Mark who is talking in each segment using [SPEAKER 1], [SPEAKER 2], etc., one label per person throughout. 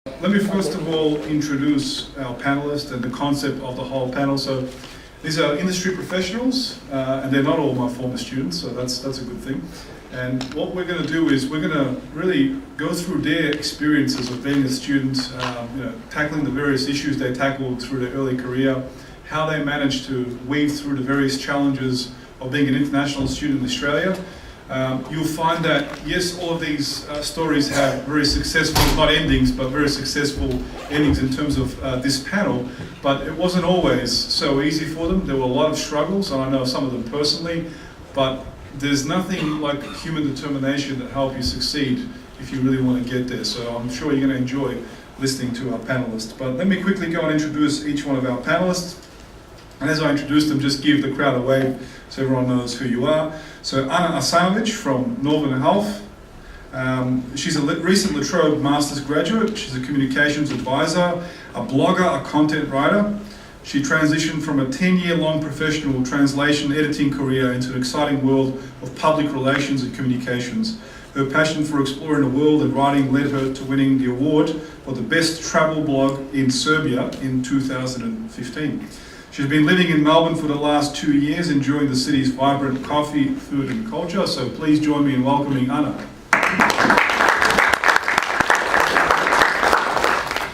[SPEAKER 1] Let me first of all introduce our panelists and the concept of the whole panel. So these are industry professionals, and they're not all my former students, so that's a good thing. And what we're going to do is we're going to really go through their experiences of being a student, tackling the various issues they tackled through their early career, how they managed to weave through the various challenges of being an international student in Australia. You'll find that, yes, all of these stories have very successful, not endings, but very successful endings in terms of this panel, but it wasn't always so easy for them. There were a lot of struggles, and I know some of them personally, but there's nothing like human determination that helps you succeed if you really want to get there. So I'm sure you're going to enjoy listening to our panelists. But let me quickly go and introduce each one of our panelists. And as I introduce them, just give the crowd a wave so everyone knows who you are. So Anna Asanovic from Northern Health. She's a recent La Trobe Master's graduate. She's a communications advisor, a blogger, a content writer. She transitioned from a 10-year-long professional translation editing career into an exciting world of public relations and communications. Her passion for exploring the world and writing led her to winning the award for the best travel blog in Serbia in 2015. She's been living in Melbourne for the last 2 years, enjoying the city's vibrant coffee, food and culture. So please join me in welcoming Anna. We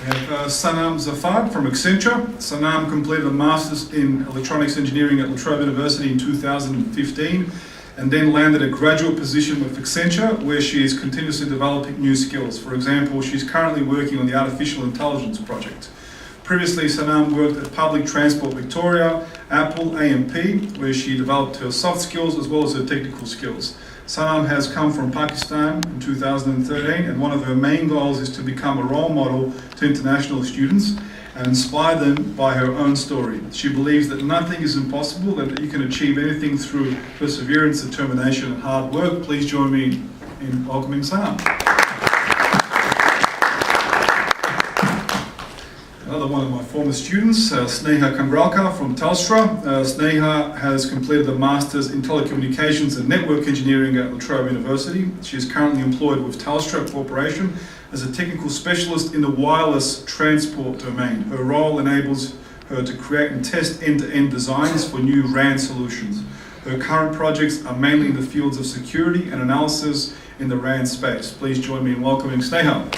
[SPEAKER 1] have Sanam Zafar from Accenture. Sanam completed a Master's in Electronics Engineering at La Trobe University in 2015 and then landed a graduate position with Accenture where she is continuously developing new skills. For example, she's currently working on the Artificial Intelligence project. Previously, Sanam worked at Public Transport Victoria, Apple, AMP, where she developed her soft skills as well as her technical skills. Sanam has come from Pakistan in 2013, and one of her main goals is to become a role model to international students and inspire them by her own story. She believes that nothing is impossible and that you can achieve anything through perseverance, determination, and hard work. Please join me in welcoming Sanam. Another one of my former students, Sneha Kambralka from Telstra. Sneha has completed a Master's in Telecommunications and Network Engineering at La Trobe University. She is currently employed with Telstra Corporation as a technical specialist in the wireless transport domain. Her role enables her to create and test end-to-end designs for new RAN solutions. Her current projects are mainly in the fields of security and analysis in the RAN space. Please join me in welcoming Sneha.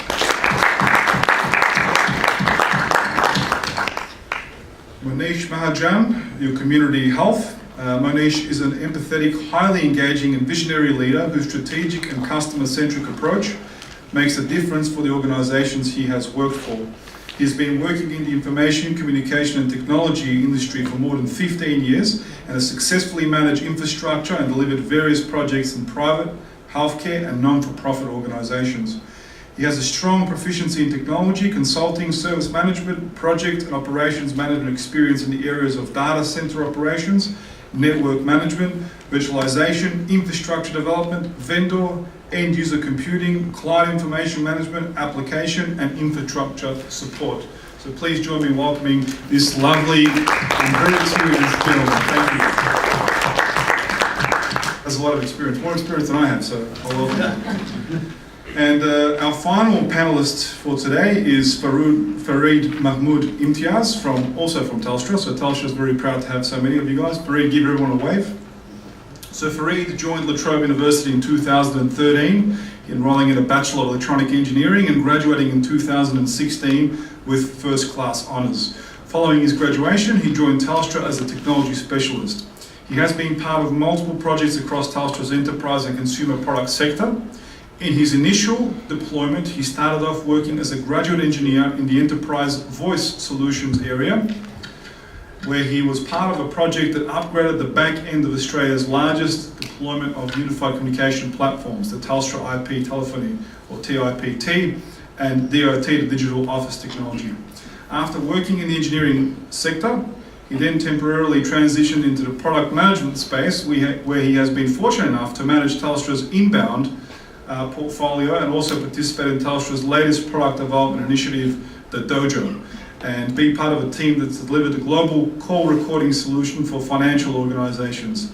[SPEAKER 1] Monish Mahajan, your community health. Monish is an empathetic, highly engaging and visionary leader whose strategic and customer-centric approach makes a difference for the organisations he has worked for. He has been working in the information, communication and technology industry for more than 15 years and has successfully managed infrastructure and delivered various projects in private, healthcare and non-for-profit organisations. He has a strong proficiency in technology, consulting, service management, project and operations management experience in the areas of data center operations, network management, virtualization, infrastructure development, vendor, end user computing, client information management, application and infrastructure support. So please join me in welcoming this lovely and very experienced gentleman. Thank you. Has a lot of experience, more experience than I have, so I'll welcome you. And our final panelist for today is Farid Mahmoud Imtiaz, also from Telstra. So Telstra is very proud to have so many of you guys. Farid, give everyone a wave. So Farid joined La Trobe University in 2013, enrolling in a Bachelor of Electronic Engineering and graduating in 2016 with first class honours. Following his graduation, he joined Telstra as a technology specialist. He has been part of multiple projects across Telstra's enterprise and consumer product sector. In his initial deployment, he started off working as a graduate engineer in the enterprise voice solutions area, where he was part of a project that upgraded the back end of Australia's largest deployment of unified communication platforms, the Telstra IP telephony, or TIPT, and DOT, the digital office technology. After working in the engineering sector, he then temporarily transitioned into the product management space, where he has been fortunate enough to manage Telstra's inbound portfolio and also participate in Telstra's latest product development initiative, the Dojo, and be part of a team that's delivered a global call recording solution for financial organisations.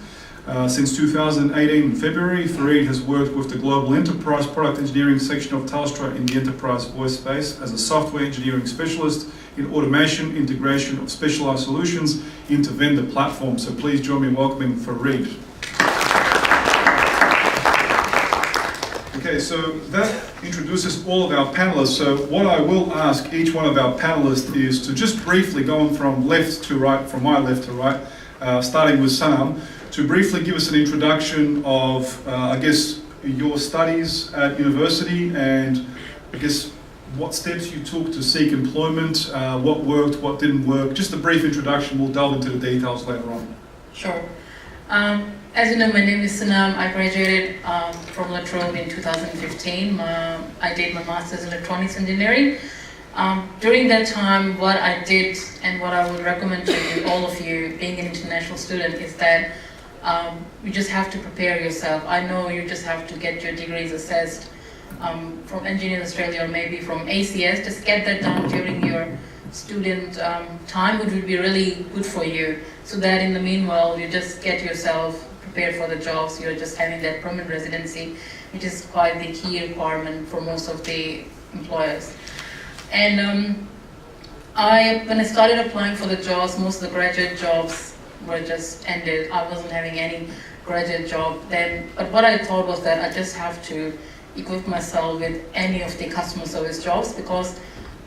[SPEAKER 1] Since 2018 in February, Fareed has worked with the Global Enterprise Product Engineering section of Telstra in the enterprise voice space as a software engineering specialist in automation, integration of specialized solutions into vendor platforms. So please join me in welcoming Fareed. Okay, so that introduces all of our panelists. So what I will ask each one of our panelists is to just briefly, going from left to right, from my left to right, starting with Sanam, to briefly give us an introduction of, I guess, your studies at university and, I guess, what steps you took to seek employment, what worked, what didn't work. Just a brief introduction, we'll delve into the details later on.
[SPEAKER 2] Sure. As you know, my name is Sanam. I graduated from Trobe in 2015. I did my master's in electronics engineering. During that time, what I did and what I would recommend to you, all of you, being an international student, is that you just have to prepare yourself. I know you just have to get your degrees assessed from Engineering Australia or maybe from ACS. Just get that done during your student time, which would be really good for you, so that in the meanwhile, you just get yourself prepared for the jobs. You're just having that permanent residency, which is quite the key requirement for most of the employers. And when I started applying for the jobs, most of the graduate jobs were just ended. I wasn't having any graduate job then. But what I thought was that I just have to equip myself with any of the customer service jobs, because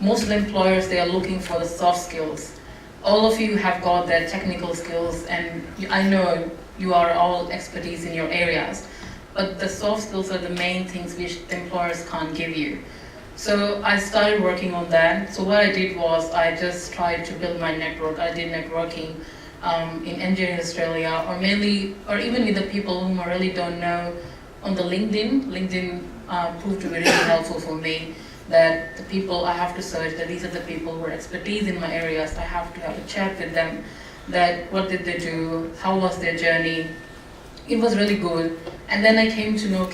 [SPEAKER 2] most of the employers, they are looking for the soft skills. All of you have got their technical skills, and I know you are all expertise in your areas, but the soft skills are the main things which the employers can't give you. So I started working on that. So what I did was I just tried to build my network. I did networking in Engineering Australia, or even with the people whom I really don't know on the LinkedIn. LinkedIn proved to be really helpful for me, that the people I have to search, that these are the people who are expertise in my areas. I have to have a chat with them, that what did they do, how was their journey. It was really good. And then I came to know,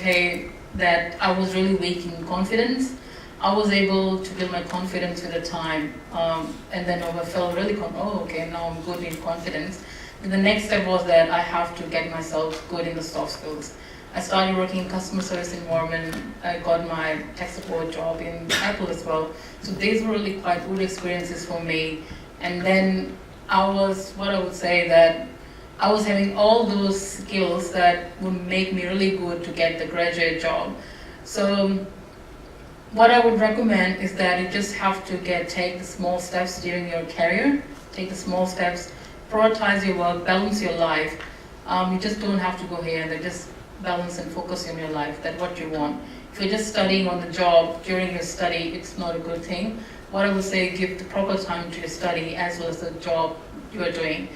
[SPEAKER 2] that I was really weak in confidence. I was able to build my confidence with the time, and then I felt really, now I'm good in confidence. And the next step was that I have to get myself good in the soft skills. I started working in customer service environment. I got my tech support job in Apple as well. So these were really quite good experiences for me. And then I was having all those skills that would make me really good to get the graduate job. So what I would recommend is that you just have to take the small steps during your career. Take the small steps, prioritize your work, balance your life. You just don't have to go here and just balance and focus on your life, that's what you want. If you're just studying on the job during your study, it's not a good thing. What I would say, give the proper time to your study as well as the job you are doing.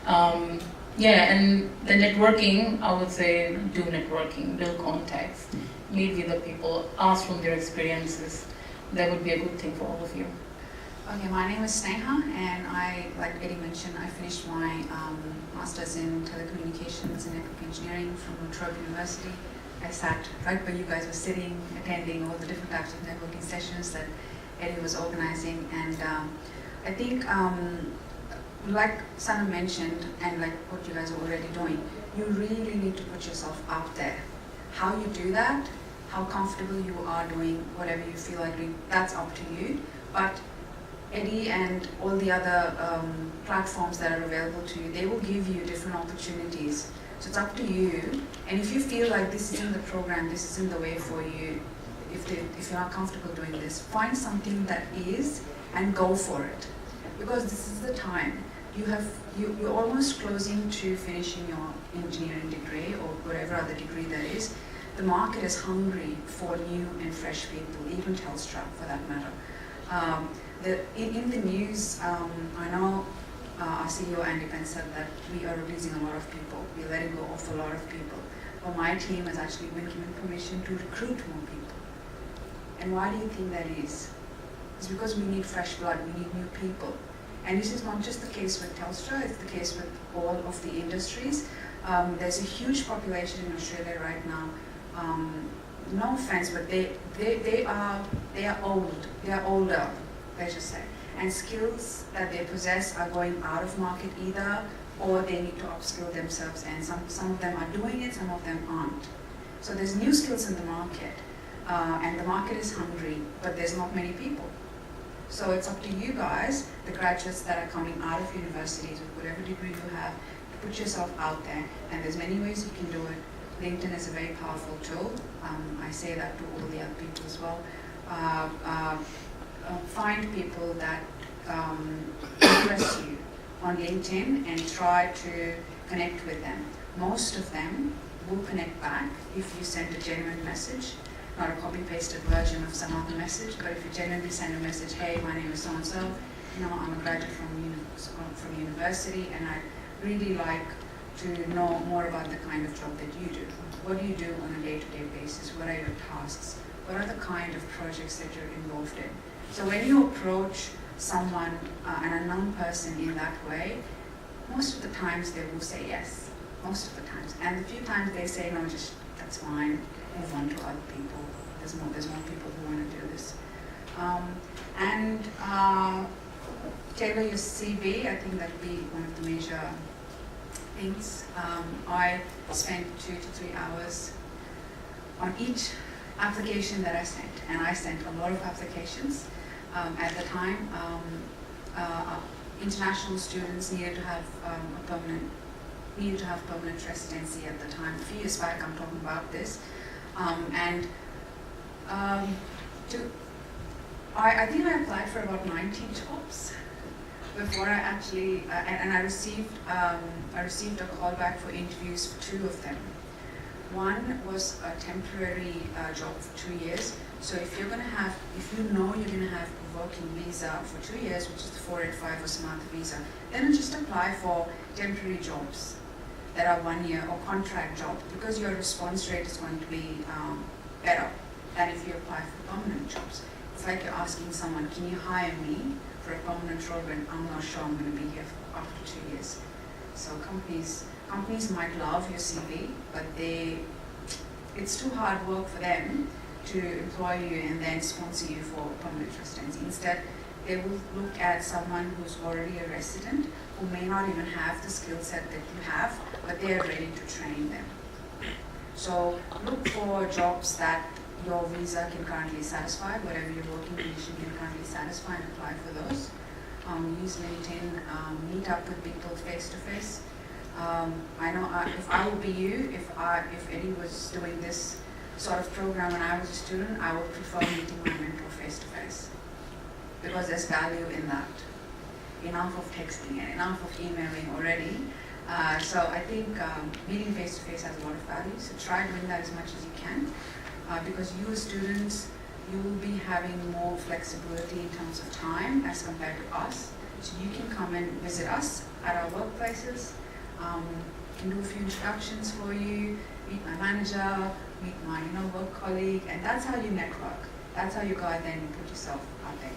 [SPEAKER 2] And the networking, I would say do networking, build contacts, meet with the people, ask from their experiences. That would be a good thing for all of you.
[SPEAKER 3] Okay, my name is Sneha, and like Eddie mentioned, I finished my master's in telecommunications and network engineering from Trobe University. I sat right where you guys were sitting, attending all the different types of networking sessions that Eddie was organizing, and I think, like Sana mentioned, and like what you guys are already doing, you really need to put yourself out there. How you do that, how comfortable you are doing whatever you feel like doing, that's up to you. But Eddie and all the other platforms that are available to you, they will give you different opportunities. So it's up to you. And if you feel like this isn't the program, this isn't the way for you, if you're not comfortable doing this, find something that is and go for it. Because this is the time. You're almost closing to finishing your engineering degree or whatever other degree that is. The market is hungry for new and fresh people, even Telstra for that matter. In the news, I know our CEO Andy Penn said that we are releasing a lot of people. We're letting go of a lot of people. But my team has actually been given permission to recruit more people. And why do you think that is? It's because we need fresh blood, we need new people. And this is not just the case with Telstra, it's the case with all of the industries. There's a huge population in Australia right now. No offense, but they are old. They are older, let's just say. And skills that they possess are going out of market either or they need to upskill themselves, and some of them are doing it, some of them aren't. So there's new skills in the market, and the market is hungry, but there's not many people. So it's up to you guys, the graduates that are coming out of universities with whatever degree you have, to put yourself out there, and there's many ways you can do it. LinkedIn is a very powerful tool. I say that to all the other people as well. Find people that interest you on LinkedIn and try to connect with them. Most of them will connect back if you send a genuine message, not a copy-pasted version of some other message, but if you genuinely send a message, hey, my name is so-and-so, I'm a graduate from university, and I'd really like to know more about the kind of job that you do. What do you do on a day-to-day basis? What are your tasks? What are the kind of projects that you're involved in? So when you approach someone, an unknown person in that way, most of the times they will say yes, most of the times. And the few times they say, no, just, that's fine, move on to other people. There's more people who want to do this. Tailor your CV, I think that would be one of the major things. I spent 2 to 3 hours on each application that I sent, and I sent a lot of applications. At the time, international students needed to have permanent residency at the time. A few years back, I'm talking about this, I think I applied for about 90 jobs before I actually, and I received a call back for interviews for 2 of them. One was a temporary job for 2 years. So if you know you're going to have a working visa for 2 years, which is the 485 or Smart visa, then just apply for temporary jobs that are 1 year or contract jobs, because your response rate is going to be better than if you apply for permanent jobs. It's like you're asking someone, can you hire me for a permanent role when I'm not sure I'm going to be here after 2 years? So companies might love your CV, but it's too hard work for them to employ you and then sponsor you for permanent residency. Instead, they will look at someone who's already a resident, who may not even have the skill set that you have, but they are ready to train them. So look for jobs that your visa can currently satisfy, whatever your working condition can currently satisfy, and apply for those. Use LinkedIn, meet up with people face to face. I know if I would be you, if Eddie was doing this sort of program when I was a student, I would prefer meeting my mentor face to face, because there's value in that. Enough of texting and enough of emailing already. So I think meeting face to face has a lot of value. So try doing that as much as you can, because you as students, you will be having more flexibility in terms of time as compared to us. So you can come and visit us at our workplaces. Can do a few introductions for you, meet my manager, meet my work colleague, and that's how you network. That's how you go out there and put yourself out there,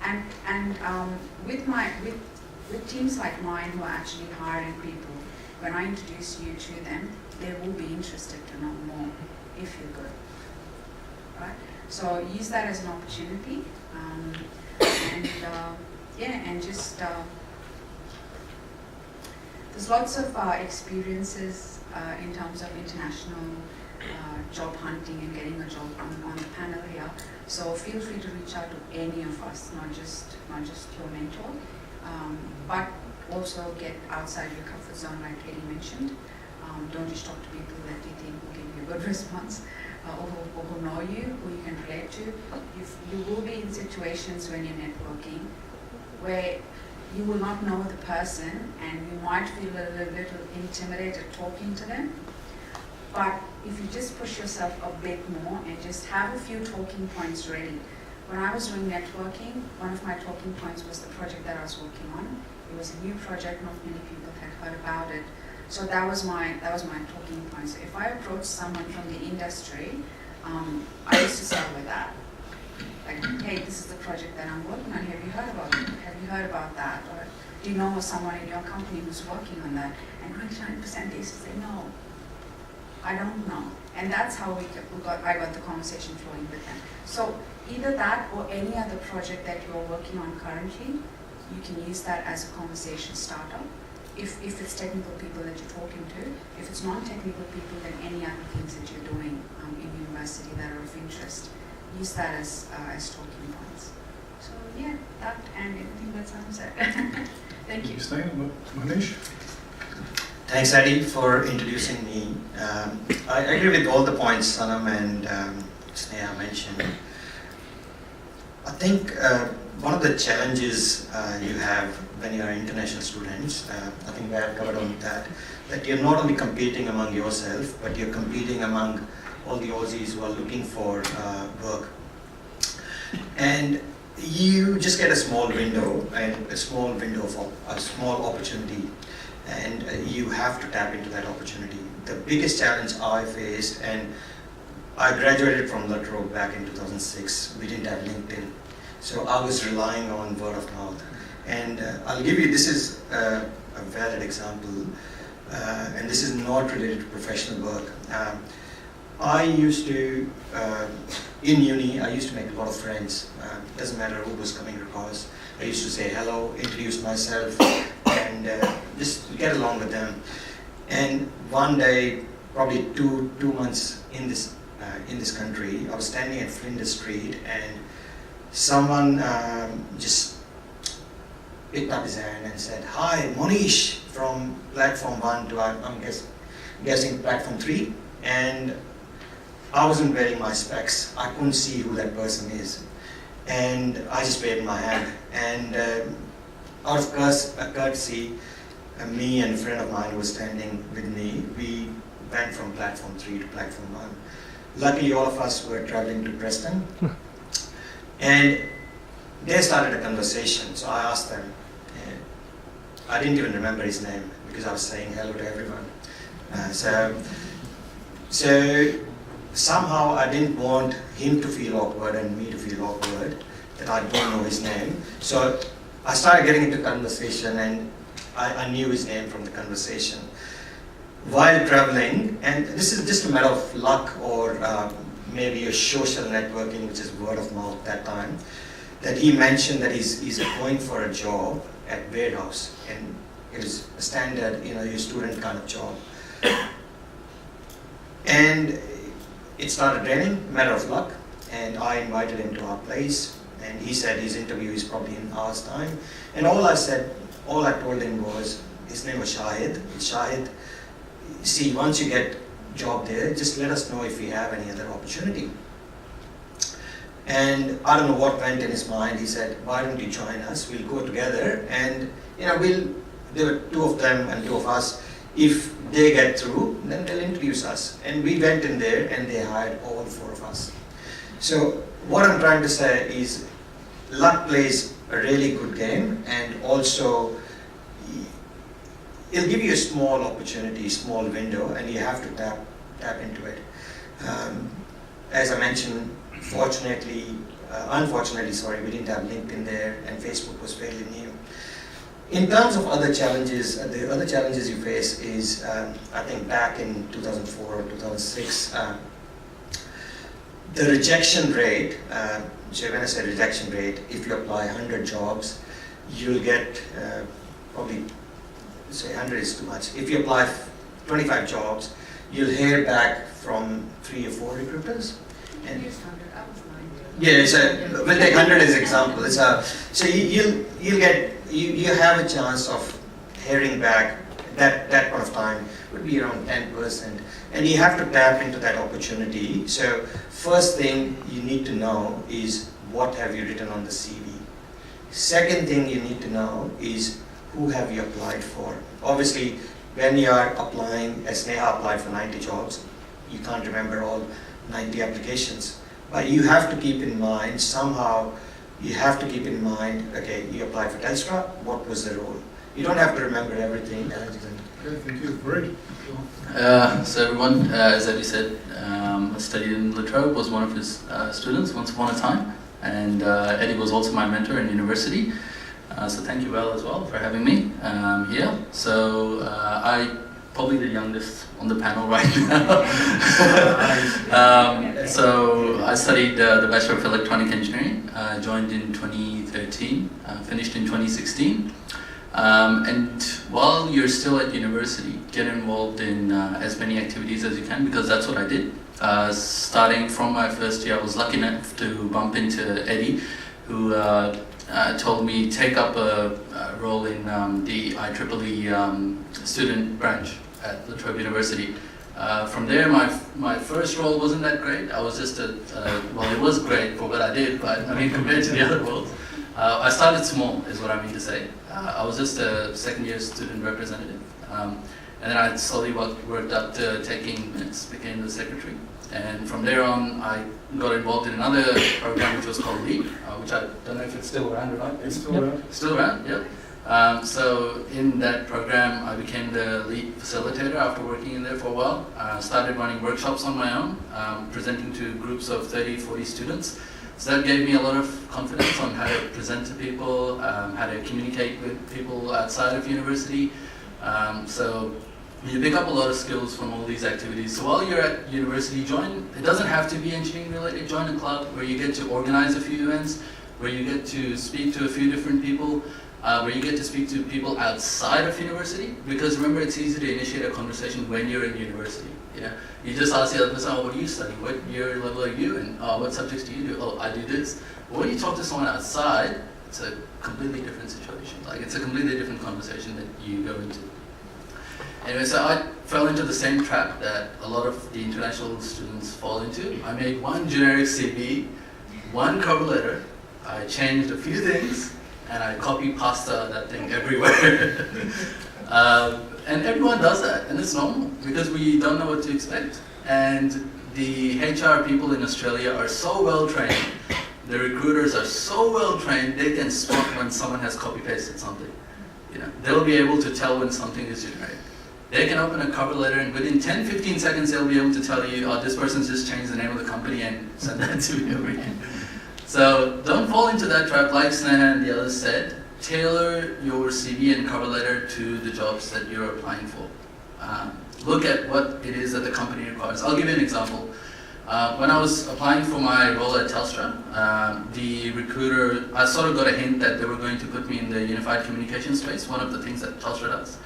[SPEAKER 3] And with teams like mine who are actually hiring people, when I introduce you to them, they will be interested to know more if you're good, right? So use that as an opportunity, there's lots of experiences in terms of international job hunting and getting a job on the panel here. So feel free to reach out to any of us, not just your mentor, but also get outside your comfort zone, like Eddie mentioned. Don't just talk to people that you think will give you a good response, or who know you, who you can relate to. You will be in situations when you're networking where you will not know the person, and you might feel a little intimidated talking to them. But if you just push yourself a bit more and just have a few talking points ready. When I was doing networking, one of my talking points was the project that I was working on. It was a new project, not many people had heard about it. So that was my talking point. So if I approached someone from the industry, I used to start with that. Like, hey, this is the project that I'm working on. Have you heard about it? Have you heard about that? Or do you know someone in your company who's working on that? And 99% they used to say, no, I don't know. And that's how I got the conversation flowing with them. So either that or any other project that you're working on currently, you can use that as a conversation starter. if it's technical people that you're talking to. If it's non-technical people, then any other things that you're doing in university that are of interest, use that as talking points. So yeah, that and everything that Sam said. Thank you.
[SPEAKER 1] Staying, Manish?
[SPEAKER 4] Thanks, Eddie, for introducing me. I agree with all the points Sanam and Sneha mentioned. I think one of the challenges you have when you are international students, I think we have covered on that you're not only competing among yourself, but you're competing among all the Aussies who are looking for work. And you just get a small window, a small opportunity, and you have to tap into that opportunity. The biggest challenge I faced, and I graduated from La Trobe back in 2006, we didn't have LinkedIn. So I was relying on word of mouth. And I'll give you, this is a valid example, and this is not related to professional work. I used to, in uni, I used to make a lot of friends. Doesn't matter who was coming across. I used to say hello, introduce myself, and just get along with them. And one day, probably two months in this country, I was standing at Flinders Street, and someone just picked up his hand and said, "Hi, Monish from platform 1 to I'm guessing platform 3." And I wasn't wearing my specs. I couldn't see who that person is. And I just waved my hand. And out of courtesy, me and a friend of mine who was standing with me, we went from platform 3 to platform 1. Luckily, all of us were traveling to Preston. And they started a conversation. So I asked them. I didn't even remember his name because I was saying hello to everyone. So somehow I didn't want him to feel awkward and me to feel awkward that I don't know his name. So I started getting into conversation, and I knew his name from the conversation. While traveling, and this is just a matter of luck or maybe a social networking, which is word of mouth that time, that he mentioned that he's applying for a job at warehouse, and it was a standard, your student kind of job. And it started raining, matter of luck, and I invited him to our place, and he said his interview is probably in an hour's time. And all I told him was, his name was Shahid. Shahid, see, once you get job there, just let us know if you have any other opportunity. And I don't know what went in his mind. He said, "Why don't you join us? We'll go together, and there were two of them and two of us. If they get through, then they'll introduce us." And we went in there, and they hired all 4 of us. So what I'm trying to say is, luck plays a really good game, and also it'll give you a small opportunity, small window, and you have to tap into it. As I mentioned, unfortunately, we didn't have LinkedIn there, and Facebook was fairly new. In terms of other challenges, the other challenges you face is, I think back in 2004 or 2006, the rejection rate, so when I say rejection rate, if you apply 100 jobs, you'll get probably, say 100 is too much. If you apply 25 jobs, you'll hear back from 3 or 4 recruiters. And yeah, so we'll take 100 as an example. So you have a chance of hearing back that point of time would be around 10%, and you have to tap into that opportunity. So first thing you need to know is what have you written on the CV. Second thing you need to know is who have you applied for. Obviously, when you are applying, as Neha applied for 90 jobs, you can't remember all 90 applications. But you have to keep in mind, somehow, okay, you applied for Telstra, what was the role? You don't have to remember everything.
[SPEAKER 1] Okay, thank you. Great.
[SPEAKER 5] So everyone, as Eddie said, I studied in La Trobe, was one of his students once upon a time, and Eddie was also my mentor in university. So thank you, Val, as well, for having me here. So I'm probably the youngest on the panel right now. So I studied the Bachelor of Electronic Engineering, joined in 2013, finished in 2016. And while you're still at university, get involved in as many activities as you can, because that's what I did. Starting from my first year, I was lucky enough to bump into Eddie, who told me take up a role in the IEEE student branch at Trobe University. From there, my first role wasn't that great. I was just well, it was great for what I did, but I mean, compared to the other roles, I started small, is what I mean to say. I was just a second-year student representative, and then I slowly worked up to taking minutes, became the secretary. And from there on, I got involved in another program which was called LIEF, which I don't know if it's still around or not.
[SPEAKER 1] It's still around.
[SPEAKER 5] Still around, yeah. So in that program, I became the lead facilitator after working in there for a while. Started running workshops on my own, presenting to groups of 30, 40 students. So that gave me a lot of confidence on how to present to people, how to communicate with people outside of university. So you pick up a lot of skills from all these activities. So while you're at university, it doesn't have to be engineering related, join a club where you get to organize a few events, where you get to speak to a few different people, where you get to speak to people outside of university. Because remember, it's easy to initiate a conversation when you're in university. You just ask the other person, oh, what do you study? What year level are you? And what subjects do you do? Oh, I do this. But when you talk to someone outside, it's a completely different situation. Like, it's a completely different conversation that you go into. Anyway, so I fell into the same trap that a lot of the international students fall into. I made one generic CV, one cover letter, I changed a few things, and I copy-pasta that thing everywhere. And everyone does that, and it's normal, because we don't know what to expect. And the HR people in Australia are so well-trained, the recruiters are so well-trained, they can spot when someone has copy-pasted something. They'll be able to tell when something is generic. They can open a cover letter, and within 10-15 seconds, they'll be able to tell you, oh, this person's just changed the name of the company and send that to you over here. So don't fall into that trap. Like Sneha and the others said, tailor your CV and cover letter to the jobs that you're applying for. Look at what it is that the company requires. I'll give you an example. When I was applying for my role at Telstra, the recruiter, I sort of got a hint that they were going to put me in the unified communication space, one of the things that Telstra does.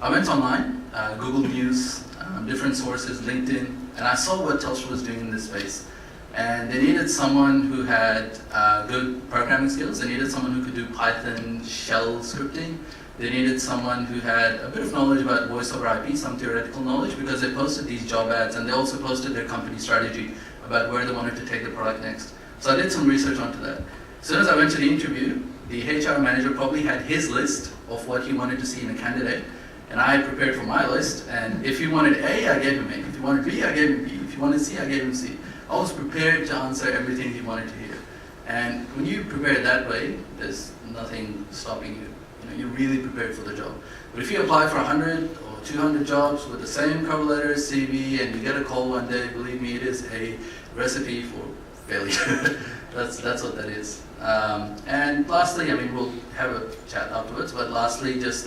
[SPEAKER 5] I went online, Google News, different sources, LinkedIn, and I saw what Telstra was doing in this space. And they needed someone who had good programming skills. They needed someone who could do Python shell scripting. They needed someone who had a bit of knowledge about voice over IP, some theoretical knowledge, because they posted these job ads, and they also posted their company strategy about where they wanted to take the product next. So I did some research onto that. As soon as I went to the interview, the HR manager probably had his list of what he wanted to see in a candidate, and I had prepared for my list, and if he wanted A, I gave him A. If he wanted B, I gave him B. If he wanted C, I gave him C. I was prepared to answer everything he wanted to hear. And when you prepare that way, there's nothing stopping you. You're really prepared for the job. But if you apply for 100 or 200 jobs with the same cover letter, CV, and you get a call one day, believe me, it is a recipe for failure. That's what that is. And lastly, I mean, we'll have a chat afterwards, but lastly, just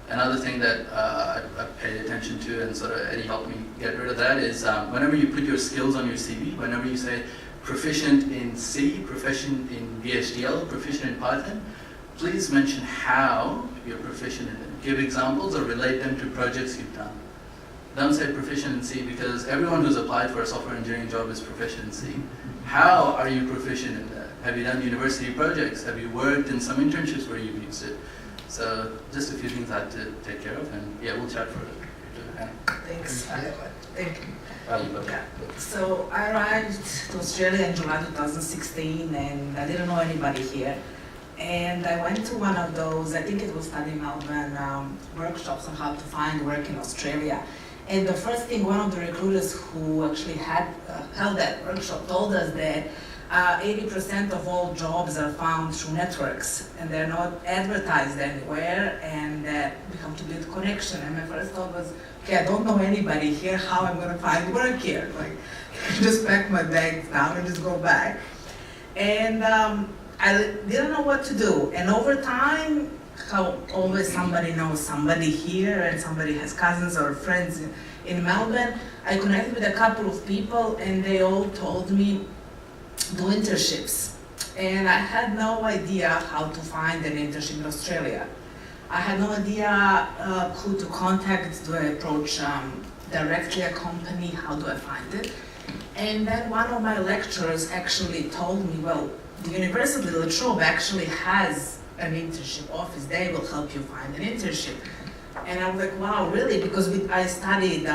[SPEAKER 5] another thing that I paid attention to, and sort of Eddie helped me get rid of that, is whenever you put your skills on your CV, whenever you say proficient in C, proficient in VHDL, proficient in Python, please mention how you're proficient in it. Give examples or relate them to projects you've done. Don't say proficient in C, because everyone who's applied for a software engineering job is proficient in C. How are you proficient in that? Have you done university projects? Have you worked in some internships where you've used it? So just a few things I had to take care of, and yeah, we'll chat further.
[SPEAKER 6] Thanks. Thank you.
[SPEAKER 5] Yeah.
[SPEAKER 6] So I arrived to Australia in July 2016, and I didn't know anybody here. And I went to one of those, I think it was Study Melbourne, workshops on how to find work in Australia. And the first thing, one of the recruiters who actually had held that workshop told us that 80% of all jobs are found through networks, and they're not advertised anywhere, and that we have to build connection. And my first thought was, okay, I don't know anybody here, how I'm going to find work here? Like, just pack my bags down and just go back. And I didn't know what to do. And over time, how always somebody knows somebody here, and somebody has cousins or friends in Melbourne, I connected with a couple of people, and they all told me, do internships. And I had no idea how to find an internship in Australia. I had no idea who to contact. Do I approach directly a company? How do I find it? And then one of my lecturers actually told me, well, the University of La Trobe actually has an internship office. They will help you find an internship. And I was like, wow, really? Because I studied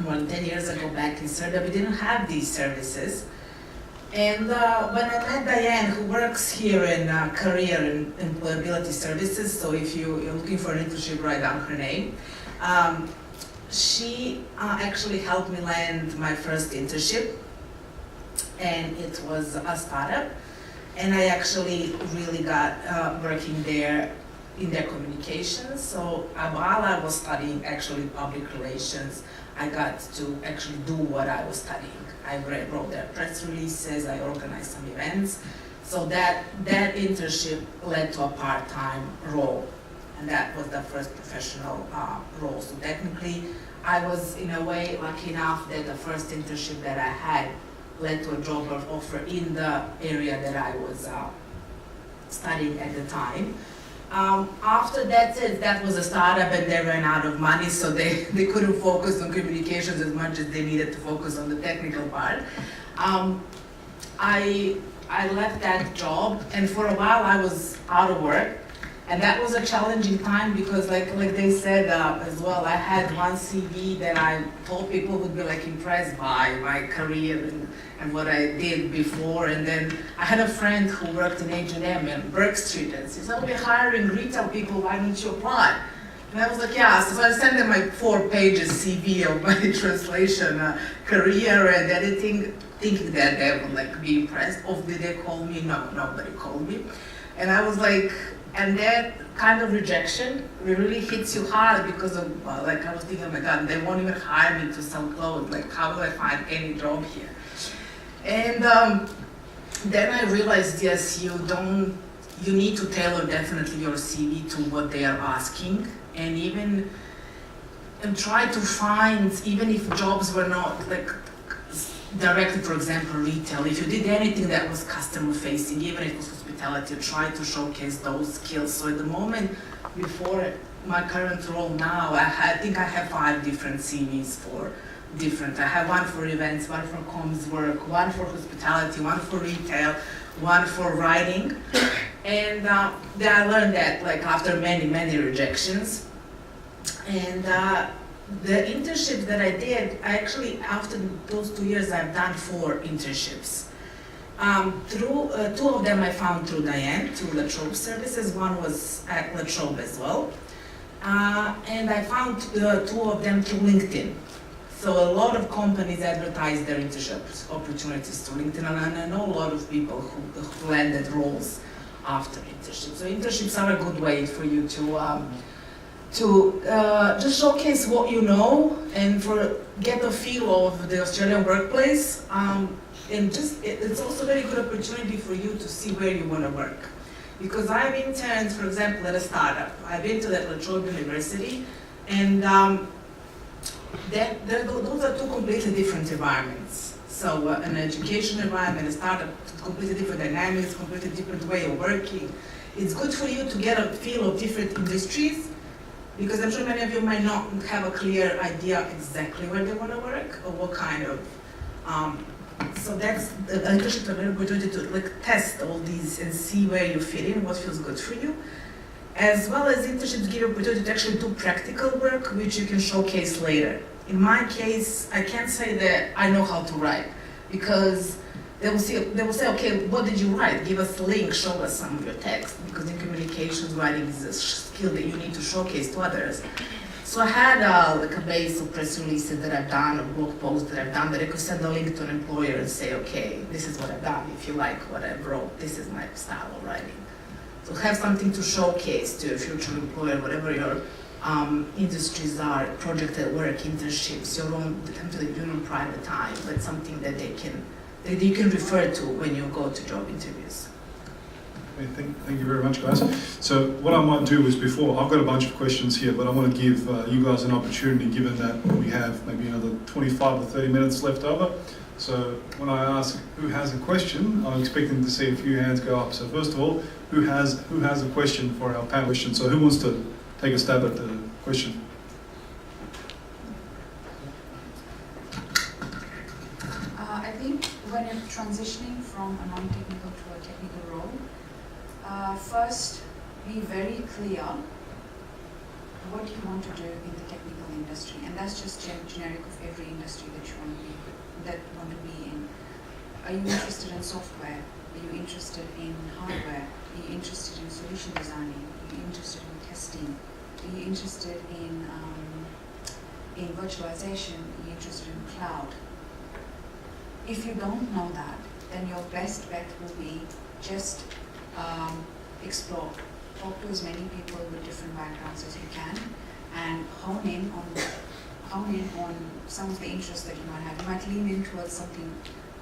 [SPEAKER 6] more than 10 years ago back in Serbia. We didn't have these services. And when I met Diane, who works here in career and employability services, so if you're looking for an internship, write down her name. She actually helped me land my first internship, and it was a startup. And I actually really got working there in their communications. So while I was studying actually public relations, I got to actually do what I was studying. I wrote their press releases, I organized some events. So that internship led to a part-time role. And that was the first professional role. So technically, I was in a way lucky enough that the first internship that I had led to a job offer in the area that I was studying at the time. After that was a startup and they ran out of money, so they couldn't focus on communications as much as they needed to focus on the technical part. I left that job, and for a while I was out of work. And that was a challenging time because like they said as well, I had one CV that I told people would be like impressed by my career and what I did before. And then I had a friend who worked in H&M in Burke Street, and she said, we're hiring retail people, why don't you apply? And I was like, yeah. So I sent them my 4 pages CV of my translation career and editing, thinking that they would like be impressed. Did they call me? No, nobody called me. And I was like, and that kind of rejection really hits you hard because of, like I was thinking, oh my God, they won't even hire me to sell clothes. Like, how will I find any job here? And then I realized, yes, you need to tailor definitely your CV to what they are asking, and try to find, even if jobs were not like directly, for example, retail, if you did anything that was customer facing, even if it was hospitality, try to showcase those skills. So at the moment, before my current role now, I think I have 5 different CVs for different. I have one for events, one for comms work, one for hospitality, one for retail, one for writing. And then I learned that like after many rejections. And the internships that I did, I actually, after those 2 years, I've done 4 internships. 2 of them I found through Diane, through La Trobe services. One was at La Trobe as well. And I found 2 of them through LinkedIn. So a lot of companies advertise their internship opportunities through LinkedIn, and I know a lot of people who landed roles after internships. So internships are a good way for you to just showcase what you know and get a feel of the Australian workplace. And it's also a very good opportunity for you to see where you want to work. Because I've interned, for example, at a startup. I've been to that Trobe University, and those are 2 completely different environments. So an education environment, a startup, completely different dynamics, completely different way of working. It's good for you to get a feel of different industries, because I'm sure many of you might not have a clear idea exactly where they want to work or what kind of. So that's the internship a very good opportunity to like test all these and see where you fit in, what feels good for you. As well as internships give you opportunity to actually do practical work, which you can showcase later. In my case, I can't say that I know how to write, because they will say, okay, what did you write? Give us a link, show us some of your text, because in communications, writing is a skill that you need to showcase to others. So I had like a base of press releases that I've done, or blog posts that I've done, that I could send a link to an employer and say, okay, this is what I've done. If you like what I wrote, this is my style of writing. So have something to showcase to your future employer, whatever your industries are, project at work, internships, your own private time, but something that you can refer to when you go to job interviews.
[SPEAKER 1] Thank you very much, guys. So what I might do is I've got a bunch of questions here, but I want to give you guys an opportunity, given that we have maybe another 25 or 30 minutes left over. So when I ask who has a question, I'm expecting to see a few hands go up. So first of all, who has a question for our panelist? So who wants to take a stab at the question?
[SPEAKER 3] I think when you're transitioning from a non-technical to a technical role, first be very clear what you want to do in the technical industry, and that's just generic of every industry that you want to be in. Are you interested in software? Are you interested in hardware? Are you interested in solution designing? Are you interested in testing? Are you interested in virtualization? Are you interested in cloud? If you don't know that, then your best bet will be just explore. Talk to as many people with different backgrounds as you can, and hone in on some of the interests that you might have. You might lean in towards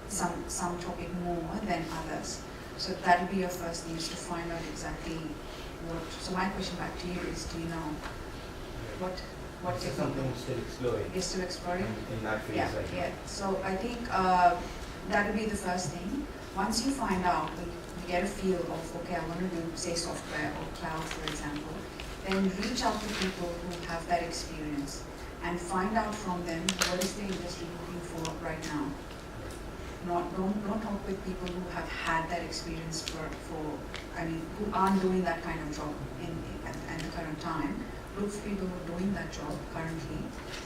[SPEAKER 3] some topic more than others. So that would be your first thing, is to find out exactly what. So my question back to you is, do you know what
[SPEAKER 7] It's something we're still exploring.
[SPEAKER 3] you're still exploring?
[SPEAKER 7] In that phase,
[SPEAKER 3] Yeah,
[SPEAKER 7] right now.
[SPEAKER 3] yeah. So I think that would be the first thing. Once you find out, you get a feel of, okay, I want to do, say, software or cloud, for example, then reach out to people who have that experience and find out from them what is the industry looking for right now. Don't talk with people who have had that experience who aren't doing that kind of job at the current time. Look for people who are doing that job currently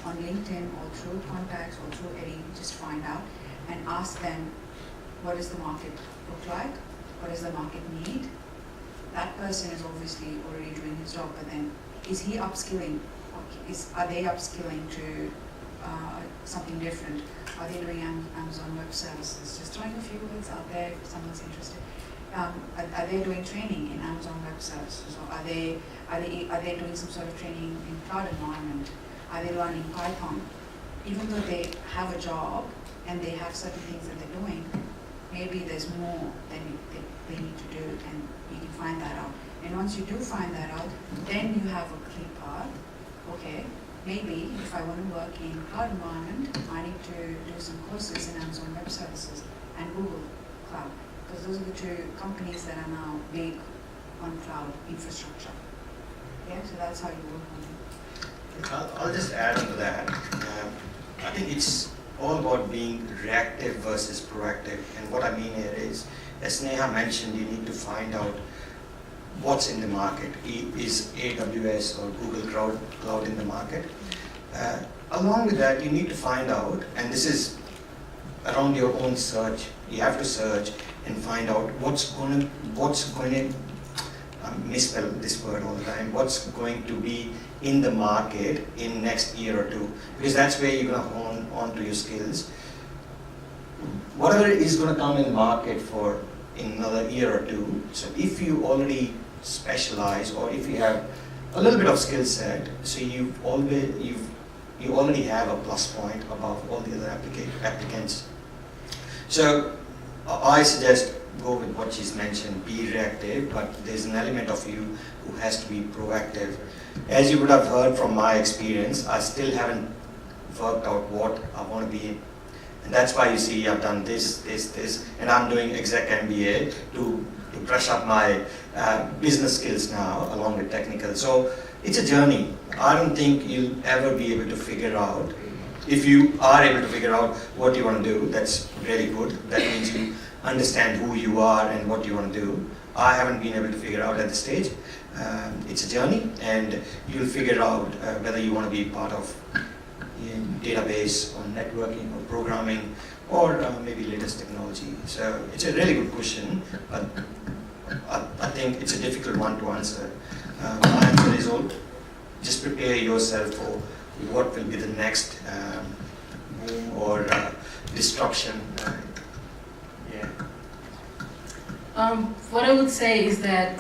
[SPEAKER 3] on LinkedIn or through contacts or through Eddie. Just find out and ask them, what does the market look like? What does the market need? That person is obviously already doing his job, but then is he upskilling? Are they upskilling to something different? Are they doing Amazon Web Services? Just throwing a few words out there if someone's interested. Are they doing training in Amazon Web Services? Or are they doing some sort of training in cloud environment? Are they learning Python? Even though they have a job and they have certain things that they're doing, maybe there's more than they need to do, and you can find that out. And once you do find that out, then you have a clear path. Okay, maybe if I want to work in cloud environment, I need to do some courses in Amazon Web Services and Google Cloud, because those are the two companies that are now big on cloud infrastructure. Yeah, so that's how you work on it.
[SPEAKER 4] I'll just add on to that. I think it's all about being reactive versus proactive. And what I mean here is, as Neha mentioned, you need to find out what's in the market. Is AWS or Google Cloud in the market? Along with that, you need to find out, and this is around your own search. You have to search and find out what's going to misspell this word all the time, what's going to be in the market in next year or two, because that's where you're going to hone on to your skills. Whatever is going to come in the market for in another year or two, so if you already specialize or if you have a little bit of skill set, so you already have a plus point above all the other applicants. So I suggest go with what she's mentioned, be reactive, but there's an element of you who has to be proactive. As you would have heard from my experience, I still haven't worked out what I want to be in. And that's why you see I've done this, and I'm doing exec MBA to brush up my business skills now along with technical. So it's a journey. I don't think you'll ever be able to figure out. If you are able to figure out what you want to do, that's really good. That means you understand who you are and what you want to do. I haven't been able to figure out at this stage. It's a journey, and you'll figure out whether you want to be part of database or networking or programming or maybe latest technology. So it's a really good question, but I think it's a difficult one to answer. My answer is all, just prepare yourself for what will be the next boom or disruption.
[SPEAKER 2] What I would say is that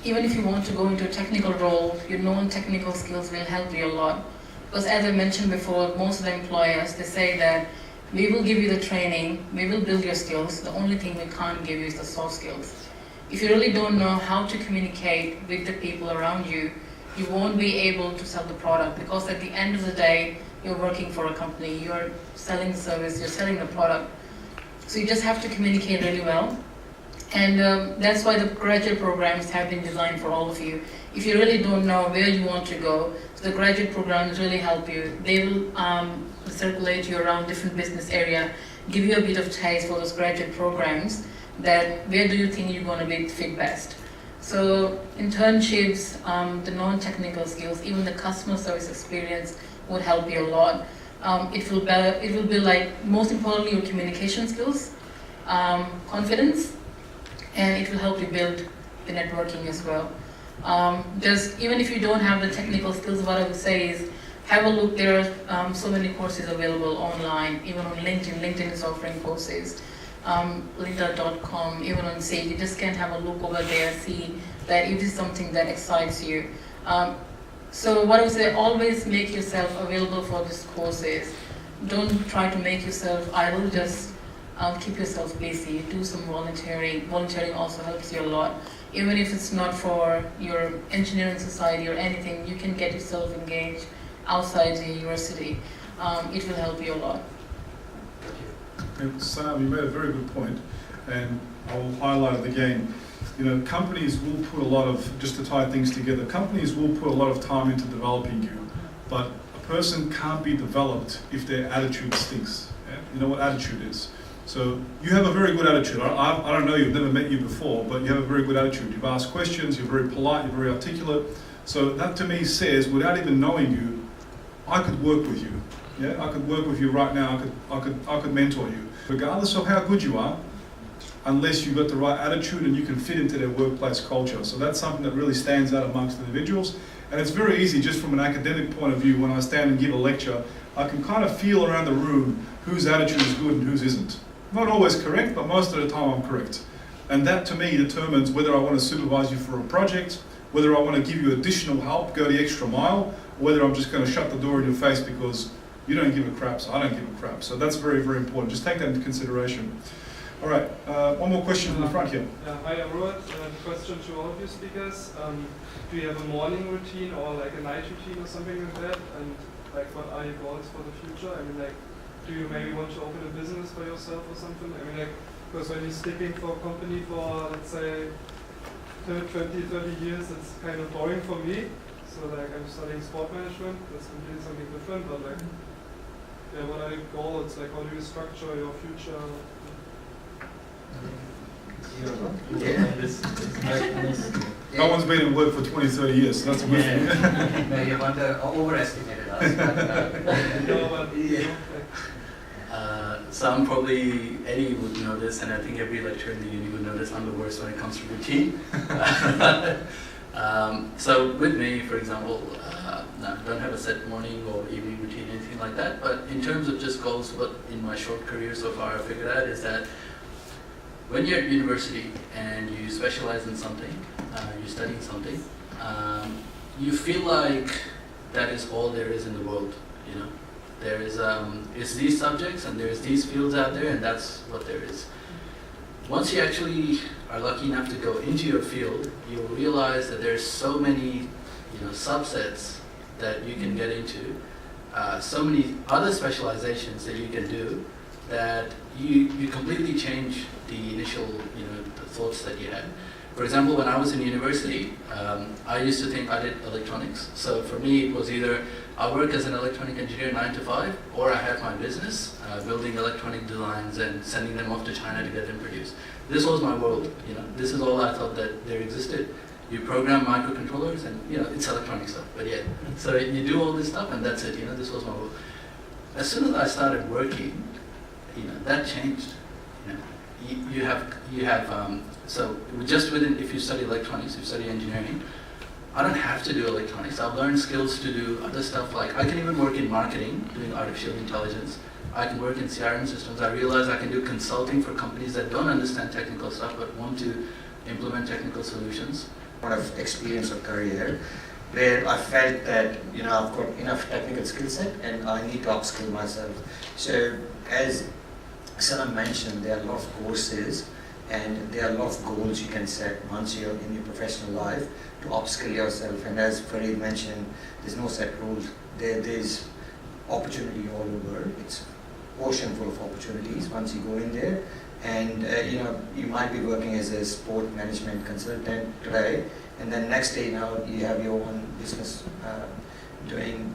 [SPEAKER 2] even if you want to go into a technical role, your non-technical skills will help you a lot. Because as I mentioned before, most of the employers, they say that we will give you the training, we will build your skills, the only thing we can't give you is the soft skills. If you really don't know how to communicate with the people around you, you won't be able to sell the product, because at the end of the day, you're working for a company, you're selling the service, you're selling the product. So you just have to communicate really well. And that's why the graduate programs have been designed for all of you. If you really don't know where you want to go, so the graduate programs really help you. They will circulate you around different business area, give you a bit of taste for those graduate programs, that where do you think you're going to fit best. So internships, the non-technical skills, even the customer service experience would help you a lot. It will be like, most importantly, your communication skills, confidence, and it will help you build the networking as well. Just even if you don't have the technical skills, what I would say is have a look. There are so many courses available online, even on LinkedIn. LinkedIn is offering courses. Linda.com, even on Sage. You just can have a look over there, see that it is something that excites you. So what I would say, always make yourself available for these courses. Don't try to make yourself idle, just keep yourself busy. Do some volunteering. Volunteering also helps you a lot. Even if it's not for your engineering society or anything, you can get yourself engaged outside the university. It will help you a lot.
[SPEAKER 1] Sam, you made a very good point, and I will highlight it again. You know, companies will put a lot of, just to tie things together, companies will put a lot of time into developing you, but a person can't be developed if their attitude stinks. Yeah? You know what attitude is. So you have a very good attitude. I don't know, you've never met you before, but you have a very good attitude. You've asked questions, you're very polite, you're very articulate. So that to me says, without even knowing you, I could work with you. Yeah, I could work with you right now. I could mentor you, regardless of how good you are, unless you've got the right attitude and you can fit into their workplace culture. So that's something that really stands out amongst individuals. And it's very easy, just from an academic point of view, when I stand and give a lecture, I can kind of feel around the room whose attitude is good and whose isn't. Not always correct, but most of the time I'm correct. And that to me determines whether I want to supervise you for a project, whether I want to give you additional help, go the extra mile, or whether I'm just going to shut the door in your face because you don't give a crap, so I don't give a crap. So that's very, very important. Just take that into consideration. All right, one more question from the front here.
[SPEAKER 8] Hi, Robert. Question to all of you speakers. Do you have a morning routine or like a night routine or something like that? And like, what are your goals for the future? I mean, like, do you maybe want to open a business for yourself or something? I mean, like, because when you're sticking for a company for, let's say, 20, 30 years, it's kind of boring for me. So like, I'm studying sport management. That's completely something different, but like, yeah, what are your goals? Like, how do you structure your future?
[SPEAKER 1] No one's been in work for 20, 30 years, so that's a good thing.
[SPEAKER 7] No, you want to overestimate us.
[SPEAKER 5] Some probably, Eddie would know this, and I think every lecturer in the uni would know this, I'm the worst when it comes to routine. So with me, for example, I don't have a set morning or evening routine, anything like that, but in terms of just goals, what in my short career so far I figured out is that when you're at university and you specialize in something, you're studying something, you feel like that is all there is in the world, you know. There is it's these subjects and there's these fields out there, and that's what there is. Once you actually are lucky enough to go into your field, you'll realize that there's so many, you know, subsets that you can get into, so many other specializations that you can do, that you completely change the initial, you know, the thoughts that you had. For example, when I was in university, I used to think I did electronics. So for me, it was either I work as an electronic engineer 9 to 5, or I have my business, building electronic designs and sending them off to China to get them produced. This was my world, you know. This is all I thought that there existed. You program microcontrollers and, you know, it's electronic stuff, but yeah. So you do all this stuff and that's it, you know, this was my world. As soon as I started working, you know, that changed. You know, you have so just within, if you study electronics, if you study engineering, I don't have to do electronics. I've learned skills to do other stuff, like I can even work in marketing, doing artificial intelligence. I can work in CRM systems. I realize I can do consulting for companies that don't understand technical stuff but want to implement technical solutions.
[SPEAKER 4] Lot of experience or career where I felt that, you know, I've got enough technical skill set and I need to upskill myself. So as Sanam mentioned, there are a lot of courses and there are a lot of goals you can set once you're in your professional life to upskill yourself. And as Farid mentioned, there's no set rules. There's opportunity all over. It's ocean full of opportunities once you go in there. And you might be working as a sport management consultant today, and then next day now you have your own business doing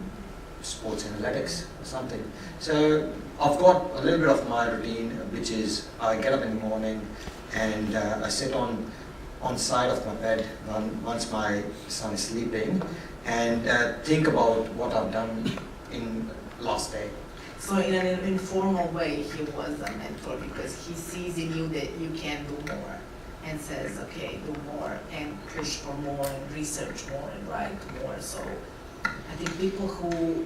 [SPEAKER 4] sports analytics or something. So I've got a little bit of my routine, which is I get up in the morning and I sit on side of my bed once my son is sleeping and think about what I've done in last day.
[SPEAKER 6] So in an informal way, he was a mentor because he sees in you that you can do more and says, okay, do more and push for more and research more and write more. So I think people who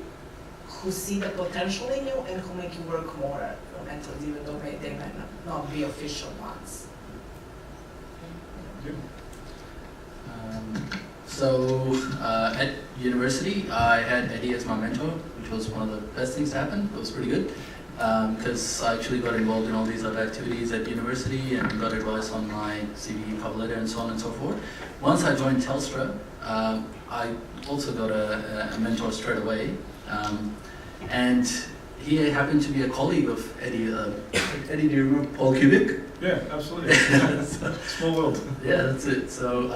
[SPEAKER 6] see the potential in you and who make you work more are mentors, even though they might not be official ones.
[SPEAKER 5] So at university, I had Eddie as my mentor, which was one of the best things to happen. It was pretty good because I actually got involved in all these other activities at university and got advice on my CV, cover letter, and so on and so forth. Once I joined Telstra, I also got a mentor straight away, and he happened to be a colleague of Eddie. Eddie, do you remember Paul Kubik?
[SPEAKER 1] Yeah, absolutely. Small world.
[SPEAKER 5] Yeah, that's it. So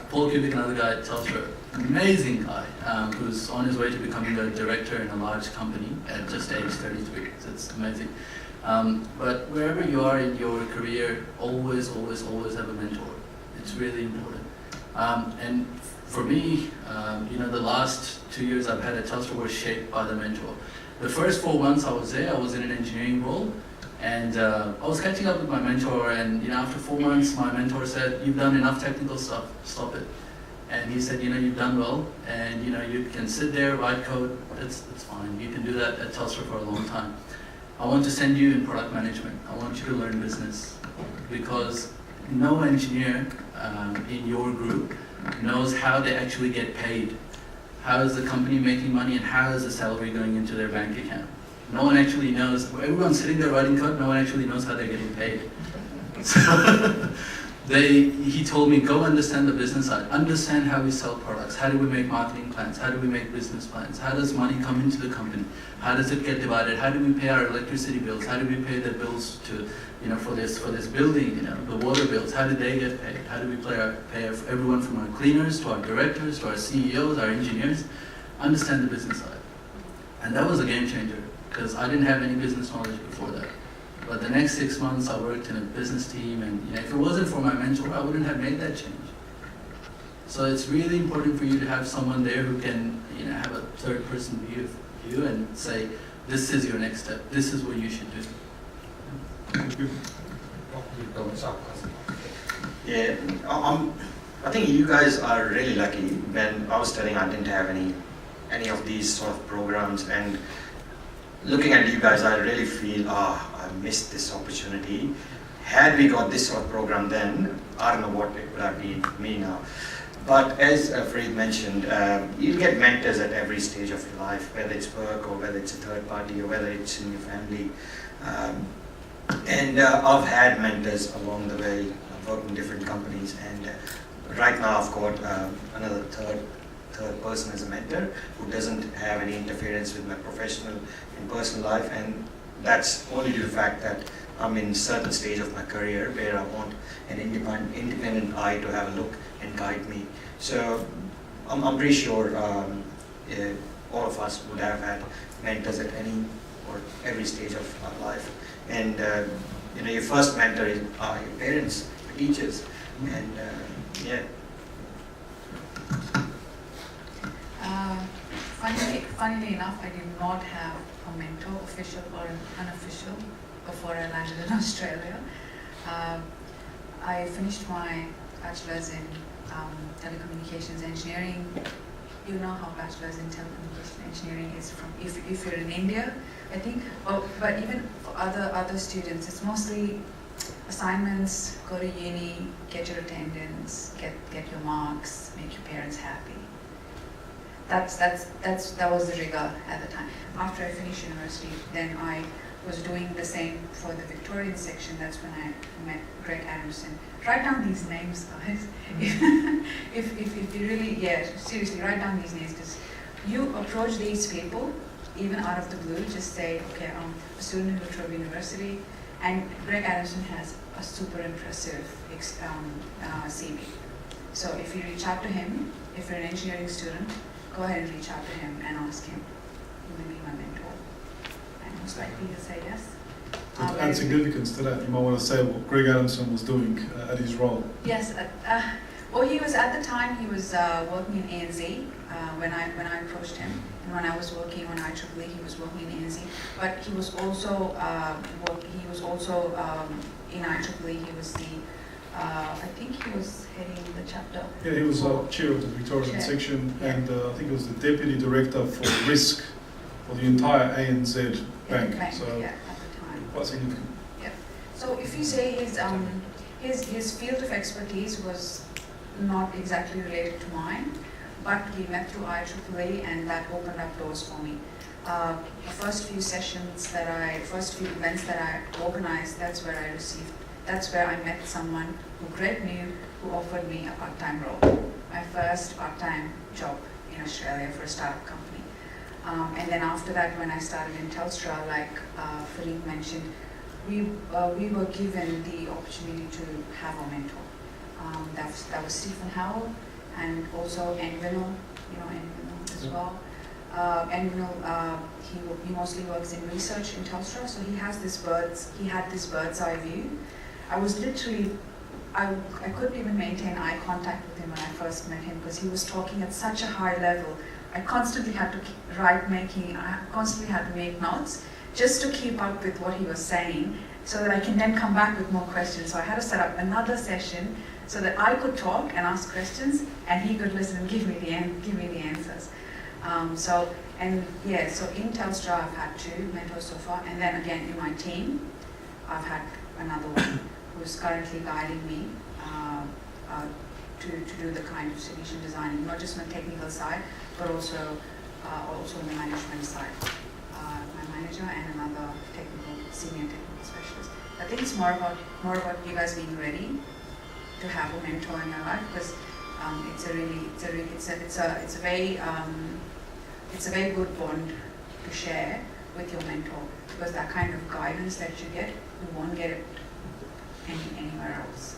[SPEAKER 5] Paul Kubik, another guy at Telstra, amazing guy, who's on his way to becoming a director in a large company at just age 33. So it's amazing. But wherever you are in your career, always have a mentor. It's really important. And for me, the last 2 years I've had at Telstra were shaped by the mentor. The first 4 months I was there, I was in an engineering role. And I was catching up with my mentor, and after 4 months, my mentor said, "You've done enough technical stuff. Stop it." And he said, "You've done well, and you can sit there, write code. It's fine. You can do that at Telstra for a long time. I want to send you in product management. I want you to learn business, because no engineer in your group knows how they actually get paid. How is the company making money, and how is the salary going into their bank account? No one actually knows. Everyone's sitting there writing code, no one actually knows how they're getting paid." So he told me, go understand the business side, understand how we sell products, how do we make marketing plans, how do we make business plans, how does money come into the company, how does it get divided, how do we pay our electricity bills, how do we pay the bills to, for this building, the water bills, how do they get paid, how do we pay everyone from our cleaners to our directors to our CEOs, our engineers, understand the business side. And that was a game changer, because I didn't have any business knowledge before that. But the next 6 months I worked in a business team, and if it wasn't for my mentor, I wouldn't have made that change. So it's really important for you to have someone there who can have a third person view of you and say, this is your next step, this is what you should do.
[SPEAKER 4] Yeah, I think you guys are really lucky. When I was studying, I didn't have any of these sort of programs, and looking at you guys, I really feel, I missed this opportunity. Had we got this sort of program then, I don't know what it would have been for me now. But as Farid mentioned, you get mentors at every stage of your life, whether it's work or whether it's a third party or whether it's in your family. And I've had mentors along the way. I've worked in different companies, and right now I've got another third person as a mentor who doesn't have any interference with my professional and personal life, and that's only due to the fact that I'm in a certain stage of my career where I want an independent eye to have a look and guide me. So I'm pretty sure all of us would have had mentors at any or every stage of our life. And your first mentor are your parents, your teachers, and yeah.
[SPEAKER 3] Funnily enough, I did not have a mentor, official or unofficial, before I landed in Australia. I finished my bachelor's in telecommunications engineering. You know how bachelor's in telecommunications engineering is from, if you're in India, I think. But even for other students, it's mostly assignments, go to uni, get your attendance, get your marks, make your parents happy. That was the rigor at the time. After I finished university, then I was doing the same for the Victorian section. That's when I met Greg Anderson. Write down these names, guys. if you really, seriously, write down these names, because you approach these people, even out of the blue, just say, okay, I'm a student at Trobe University, And Greg Adamson has a super impressive CV. So if you reach out to him, if you're an engineering student, go ahead and reach out to him and ask him, will you be my mentor? And most likely he'll say yes.
[SPEAKER 1] To add significance to that, you might want to say what Greg Adamson was doing at his role.
[SPEAKER 3] Yes, well, he was at the time he was working in ANZ when I approached him, and when I was working on IEEE, he was working in ANZ. But he was also in IEEE. He was the I think he was heading the chapter.
[SPEAKER 1] Yeah, he was chair of the Victorian section,
[SPEAKER 3] Yeah.
[SPEAKER 1] and I think he was the deputy director for risk for the entire ANZ bank. So
[SPEAKER 3] Yeah, at the time.
[SPEAKER 1] quite significant.
[SPEAKER 3] So if you say his field of expertise was not exactly related to mine, but we met through IEEE, and that opened up doors for me. The first few events that I organized, that's where I met someone who Greg knew, who offered me a part-time role, my first part-time job in Australia for a startup company. And then after that, when I started in Telstra, like Fareed mentioned, we were given the opportunity to have a mentor. That was Stephen Howell, and also Envinal, Envinal as well. Envinal, he mostly works in research in Telstra, so he had this bird's eye view. I was literally, I couldn't even maintain eye contact with him when I first met him, because he was talking at such a high level. I constantly had to make notes just to keep up with what he was saying, so that I can then come back with more questions. So I had to set up another session so that I could talk and ask questions, and he could listen and give me the answers. So in Telstra I've had 2 mentors so far, and then again in my team I've had another one who's currently guiding me to do the kind of solution designing, not just on the technical side, but also on the management side. My manager and another senior technical specialist. I think it's more about you guys being ready to have a mentor in your life, because it's a very good bond to share with your mentor, because that kind of guidance that you get, you won't get it anywhere else.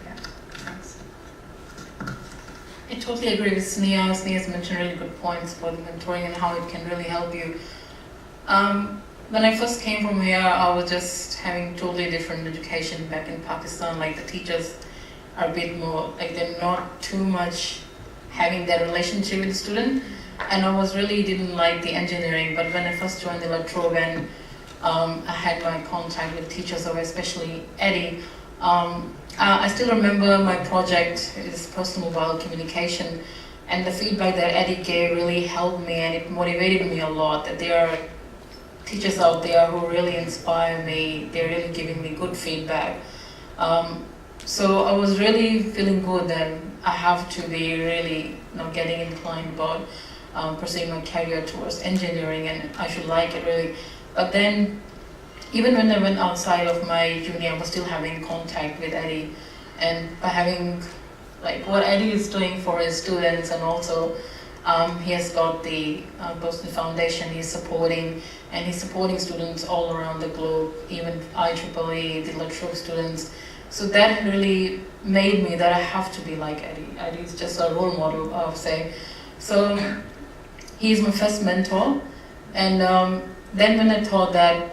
[SPEAKER 3] Yeah, thanks.
[SPEAKER 2] I totally agree with Sneha. Sneha's mentioned really good points about mentoring and how it can really help you. When I first came from here, I was just having totally different education back in Pakistan. Like the teachers are a bit more, like they're not too much having that relationship with the student. And I didn't like the engineering, but when I first joined the Trobe and I had my contact with teachers, so especially Eddie, I still remember my project is personal mobile communication, and the feedback that Eddie gave really helped me, and it motivated me a lot, that there are teachers out there who really inspire me. They're really giving me good feedback. So I was really feeling good that I have to be really getting inclined about pursuing my career towards engineering, and I should like it really. But then, even when I went outside of my uni, I was still having contact with Eddie, and by having what Eddie is doing for his students, and also he has got the Boston Foundation he's supporting, and he's supporting students all around the globe, even IEEE, the La Trobe students. So that really made me that I have to be like Eddie. Eddie is just a role model, I would say. So he's my first mentor, and then when I thought that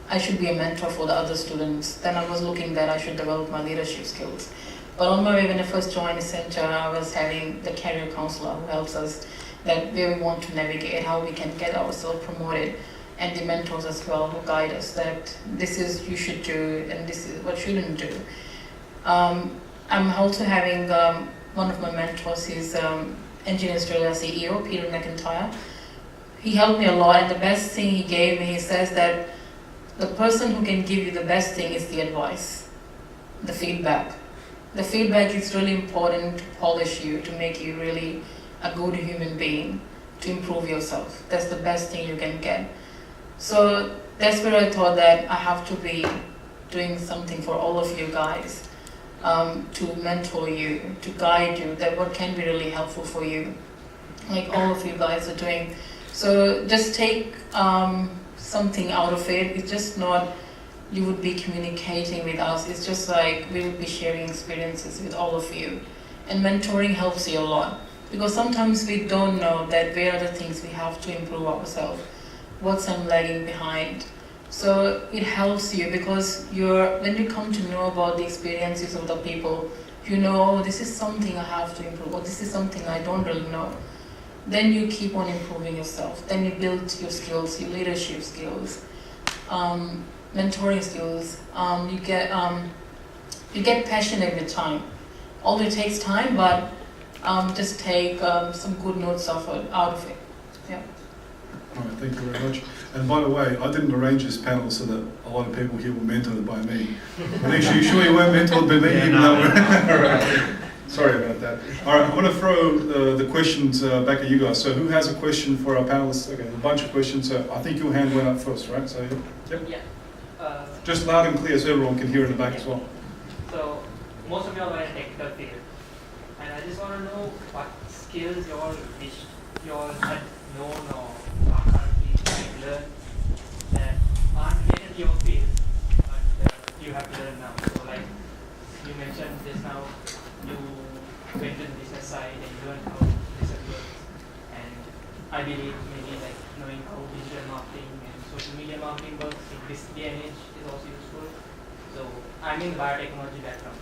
[SPEAKER 2] I should be a mentor for the other students, then I was looking that I should develop my leadership skills. But on my way, when I first joined the center, I was having the career counselor who helps us that where we want to navigate, how we can get ourselves promoted, and the mentors as well who guide us that this is you should do and this is what you shouldn't do. I'm also having one of my mentors, he's Engineering Australia CEO, Peter McIntyre. He helped me a lot, and the best thing he gave me, he says that the person who can give you the best thing is the advice, the feedback. The feedback is really important to polish you, to make you really a good human being, to improve yourself. That's the best thing you can get. So that's where I thought that I have to be doing something for all of you guys, to mentor you, to guide you, that what can be really helpful for you, like all of you guys are doing. So just take something out of it. It's just not you would be communicating with us. It's just like we would be sharing experiences with all of you. And mentoring helps you a lot, because sometimes we don't know that where are the things we have to improve ourselves, what's I'm lagging behind. So it helps you because when you come to know about the experiences of the people, you know, oh, this is something I have to improve, or this is something I don't really know. Then you keep on improving yourself. Then you build your skills, your leadership skills, mentoring skills. You get passionate with time. All it takes time, but just take some good notes out of it. Yeah.
[SPEAKER 1] All right, thank you very much. And by the way, I didn't arrange this panel so that a lot of people here were mentored by me. Manisha, you sure you weren't mentored by me? Even though we're sorry about that. All right, I'm going to throw the questions back at you guys. So who has a question for our panelists? Okay, a bunch of questions. So I think your hand went up first, right? So, yep.
[SPEAKER 7] Yeah.
[SPEAKER 1] Just loud and clear so everyone can hear in the back as well.
[SPEAKER 7] So most of you are in technical field, and I just want to know what skills you all had known or are currently trying to learn that aren't related to your field, but you have to learn now. So like you mentioned just now, you went to the business side and you learned how business works, and I believe maybe like knowing how digital marketing and social media marketing works in this day and age is also useful. So I'm in the biotechnology background,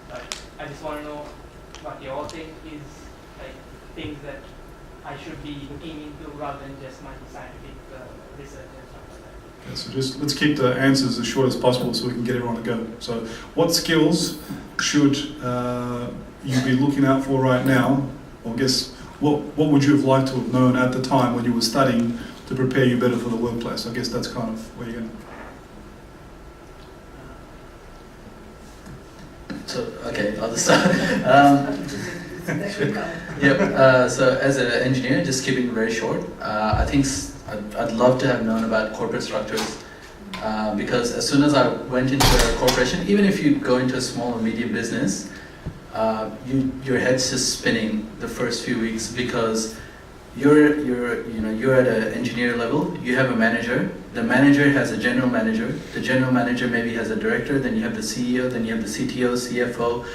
[SPEAKER 7] but I just want to know what you all think is like things that I should be looking into rather than just my scientific research and stuff like that.
[SPEAKER 1] Okay, so just let's keep the answers as short as possible so we can get everyone to go. So what skills should you be looking out for right now? Or I guess what would you have liked to have known at the time when you were studying to prepare you better for the workplace? I guess that's kind of where you're going.
[SPEAKER 5] So, okay, I'll just start. Yep, so as an engineer, just keeping it very short, I think I'd love to have known about corporate structures because as soon as I went into a corporation, even if you go into a small or medium business, your head's just spinning the first few weeks because you're at an engineer level, you have a manager, the manager has a general manager, the general manager maybe has a director, then you have the CEO, then you have the CTO, CFO.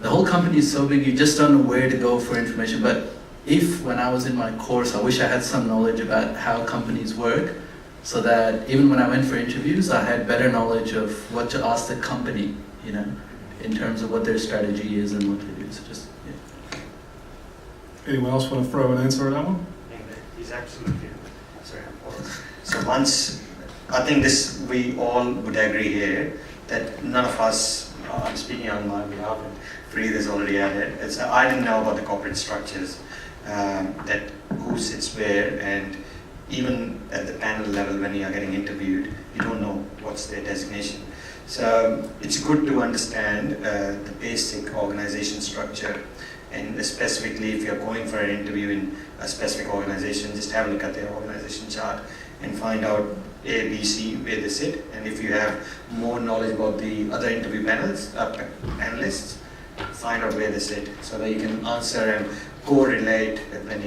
[SPEAKER 5] The whole company is so big, you just don't know where to go for information. But if when I was in my course, I wish I had some knowledge about how companies work, so that even when I went for interviews, I had better knowledge of what to ask the company, in terms of what their strategy is and what they do. So just, yeah.
[SPEAKER 1] Anyone else want to throw an answer at that one?
[SPEAKER 4] He's absolutely sorry. So once, I think this we all would agree here that none of us, I'm speaking on my behalf, and Fareed has already added, I didn't know about the corporate structures, that who sits where, and even at the panel level when you are getting interviewed, you don't know what's their designation. So it's good to understand the basic organization structure, and specifically if you're going for an interview in a specific organization, just have a look at their organization chart and find out A, B, C, where they sit, and if you have more knowledge about the other interview panelists, find out where they sit so that you can answer and correlate when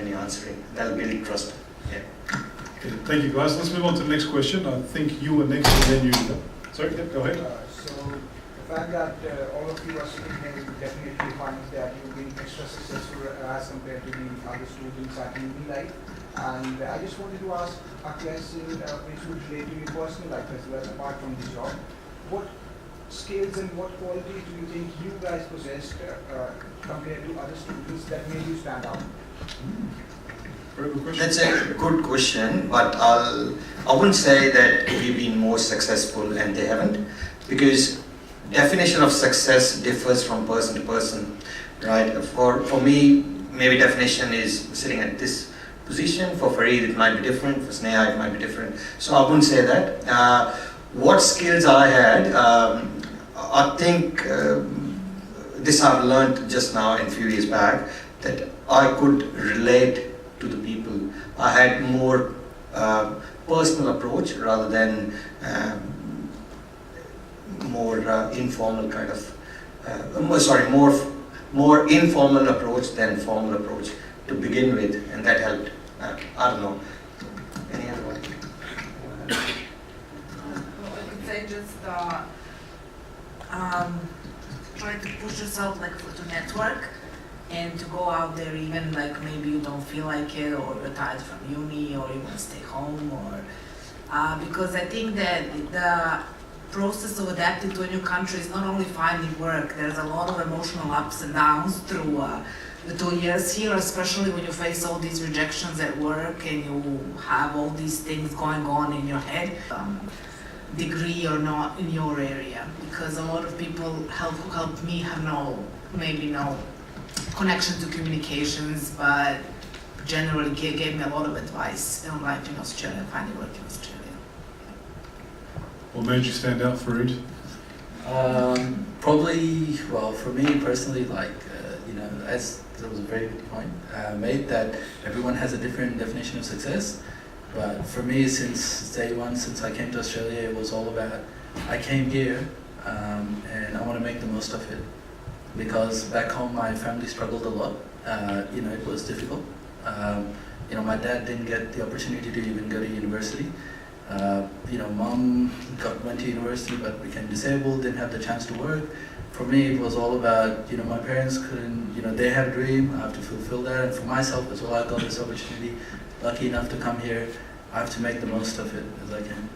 [SPEAKER 4] you're answering. That'll build trust. Yeah.
[SPEAKER 1] Okay, thank you guys. Let's move on to the next question. I think you were next and then you. Sorry, yeah, go ahead.
[SPEAKER 9] So the fact that all of you are sitting here definitely finds that you've been extra successful as compared to the other students at uni life. And I just wanted to ask a question which would relate to your personal life as well, apart from the job. What skills and what qualities do you think you guys possessed compared to other students that made you stand out?
[SPEAKER 1] Very good question.
[SPEAKER 4] That's a good question, but I wouldn't say that we've been more successful and they haven't, because definition of success differs from person to person, right? For me, maybe definition is sitting at this position. For Fareed, it might be different. For Sneha, it might be different. So I wouldn't say that. What skills I had, I think this I've learned just now in a few years back, that I could relate to the people. I had more personal approach rather than more informal kind of, more informal approach than formal approach to begin with, and that helped. I don't know. Any other one?
[SPEAKER 6] I can say try to push yourself like to network and to go out there even like maybe you don't feel like it or you're tired from uni or you want to stay home or because I think that the process of adapting to a new country is not only finding work, there's a lot of emotional ups and downs through the 2 years here, especially when you face all these rejections at work and you have all these things going on in your head, degree or not in your area, because a lot of people who helped me have maybe no connection to communications, but generally gave me a lot of advice in life in Australia, finding work in Australia.
[SPEAKER 1] What made you stand out, Farid?
[SPEAKER 5] Probably, well, for me personally, like, as there was a very good point made that everyone has a different definition of success. But for me, since day one, since I came to Australia, it was all about, I came here and I want to make the most of it. Because back home, my family struggled a lot. It was difficult. My dad didn't get the opportunity to even go to university. Mom went to university but became disabled, didn't have the chance to work. For me, it was all about, my parents couldn't, they had a dream, I have to fulfill that. And for myself as well, I got this opportunity, lucky enough to come here. I have to make the most of it as I can.